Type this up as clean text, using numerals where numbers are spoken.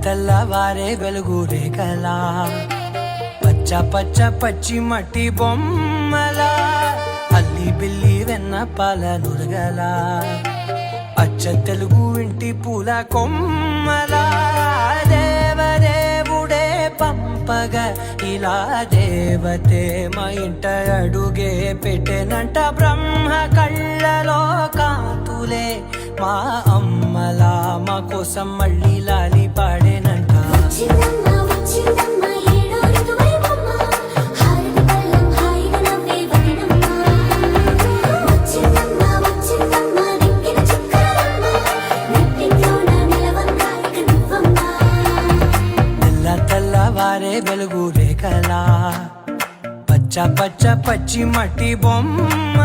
తెల్లవారే వెలుగు రేఖలా పచ్చ పచ్చ పచ్చి మట్టి బొమ్మల అల్లి బిల్లి వెన్న పాల నురగల అచ్చ తెలుగు ఇంటి పూల కొమ్మల దేవదేవుడే పంపగ ఇలా దేవతే మా ఇంట అడుగే పెట్టెనంట బ్రహ్మ కళ్ళలో కాంతులే మా అమ్మలా మా కోసం మళ్ళీ లాలి పాడేనంట తెల్లవారే వెలుగు రేఖలా పచ్చ పచ్చ పచ్చి మట్టి బొమ్మ